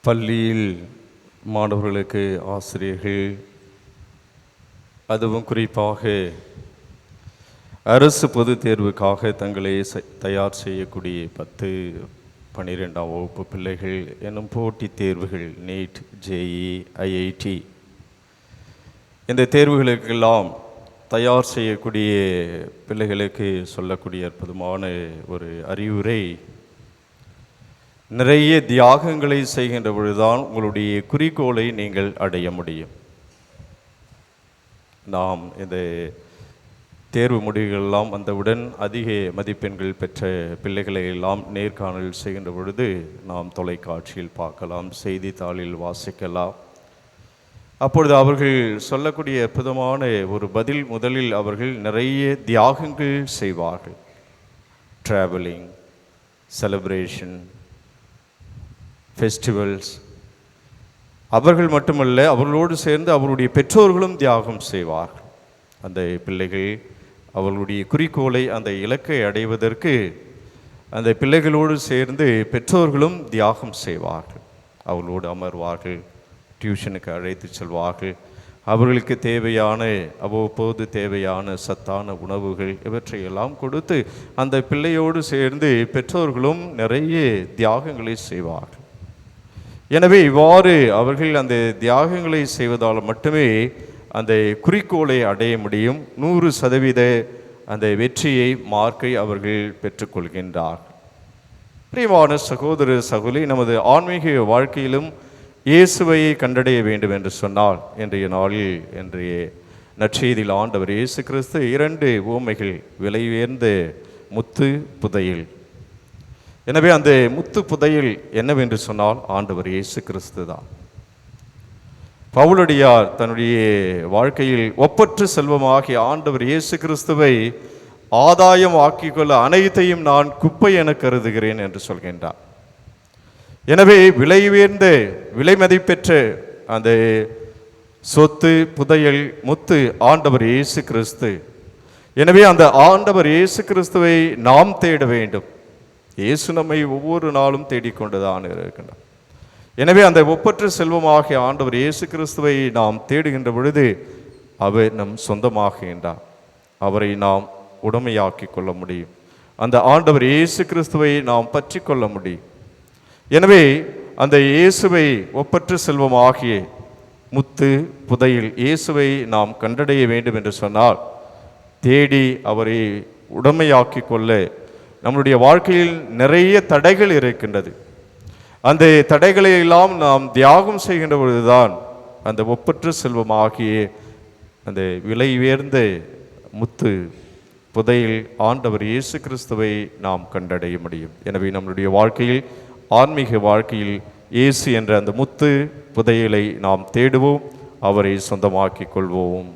பள்ளியில் மாணவர்களுக்கு ஆசிரியர்கள், அதுவும் குறிப்பாக அரசு பொதுத் தேர்வுக்காக தங்களை தயார் செய்யக்கூடிய 10, 12ஆம் வகுப்பு பிள்ளைகள் என்னும் போட்டித் தேர்வுகள், நீட், ஜேஇ, ஐஐடி, இந்த தேர்வுகளுக்கெல்லாம் தயார் செய்யக்கூடிய பிள்ளைகளுக்கு சொல்லக்கூடிய அற்புதமான ஒரு அறிவுரை, நிறைய தியாகங்களை செய்கின்ற பொழுதுதான் உங்களுடைய குறிக்கோளை நீங்கள் அடைய முடியும். நாம் இந்த தேர்வு முடிவுகளெல்லாம் வந்தவுடன் அதிக மதிப்பெண்கள் பெற்ற பிள்ளைகளை எல்லாம் நேர்காணல் செய்கின்ற பொழுது நாம் தொலைக்காட்சியில் பார்க்கலாம், செய்தித்தாளில் வாசிக்கலாம். அப்பொழுது அவர்கள் சொல்லக்கூடிய அற்புதமான ஒரு பதில், முதலில் அவர்கள் நிறைய தியாகங்கள் செய்வார்கள். Travelling, celebration, festivals. அவர்கள் மட்டுமல்ல, அவர்களோடு சேர்ந்து அவருடைய பெற்றோர்களும் தியாகம் செய்வார்கள். அந்த பிள்ளைகள் அவர்களுடைய குறிக்கோளை, அந்த இலக்கை அடைவதற்கு அந்த பிள்ளைகளோடு சேர்ந்து பெற்றோர்களும் தியாகம் செய்வார்கள். அவர்களோடு அமர்வார்கள், டியூஷனுக்கு அழைத்து செல்வார்கள். அவர்களுக்கு தேவையான, அவ்வப்போது தேவையான சத்தான உணவுகள் இவற்றையெல்லாம் கொடுத்து அந்த பிள்ளையோடு சேர்ந்து பெற்றோர்களும் நிறைய தியாகங்களை செய்வார்கள். எனவே இவ்வாறு அவர்கள் அந்த தியாகங்களை செய்வதால் மட்டுமே அந்த குறிக்கோளை அடைய முடியும். 100% அந்த வெற்றியை, மார்க்கை அவர்கள் பெற்றுக்கொள்கின்றார். பிரியமான சகோதர சகோதரி, நமது ஆன்மீக வாழ்க்கையிலும் இயேசுவை கண்டடைய வேண்டும் என்று சொன்னால், இன்றைய நாளில், இன்றைய நற்செய்தியில் ஆண்டவர் இயேசு கிறிஸ்து 2 உவமைகள், விலை உயர்ந்த முத்து, புதையல். எனவே அந்த முத்து புதையல் என்னவென்று சொன்னால் ஆண்டவர் இயேசு கிறிஸ்து தான். பவுலடியார் தன்னுடைய வாழ்க்கையில் ஒப்பற்ற செல்வமாகிய ஆண்டவர் இயேசு கிறிஸ்துவை ஆதாயம் ஆக்கிக்கொள்ள அனைத்தையும் நான் குப்பை என கருதுகிறேன் என்று சொல்கின்றார். எனவே விலை உயர்ந்த, விலை மதிப்பெற்ற அந்த சொத்து, புதையல், முத்து ஆண்டவர் இயேசு கிறிஸ்து. எனவே அந்த ஆண்டவர் இயேசு கிறிஸ்துவை நாம் தேட வேண்டும். இயேசு நம்மை ஒவ்வொரு நாளும் தேடிக்கொண்டுதான் இருக்கின்றார். எனவே அந்த ஒப்பற்ற செல்வமாகிய ஆண்டவர் இயேசு கிறிஸ்துவை நாம் தேடுகின்ற பொழுது அவர் நம் சொந்தமாகின்றார். அவரை நாம் உடைமையாக்கி கொள்ள முடியும். அந்த ஆண்டவர் இயேசு கிறிஸ்துவை நாம் பற்றி கொள்ள முடியும். எனவே அந்த இயேசுவை, ஒப்பற்ற செல்வமாகிய முத்து, புதையில் இயேசுவை நாம் கண்டடைய வேண்டும் என்று சொன்னால், தேடி அவரை உடைமையாக்கி கொள்ள நம்முடைய வாழ்க்கையில் நிறைய தடைகள் இருக்கின்றது. அந்த தடைகளை எல்லாம் நாம் தியாகம் செய்கின்ற பொழுதுதான் அந்த ஒப்பற்ற செல்வமாகிய அந்த விலை உயர்ந்த முத்து, புதையில் ஆண்டவர் இயேசு கிறிஸ்துவை நாம் கண்டடைய முடியும். எனவே நம்முடைய வாழ்க்கையில், ஆன்மீக வாழ்க்கையில் இயேசு என்ற அந்த முத்து, புதையலை நாம் தேடுவோம், அவரை சொந்தமாக்கிக் கொள்வோம்.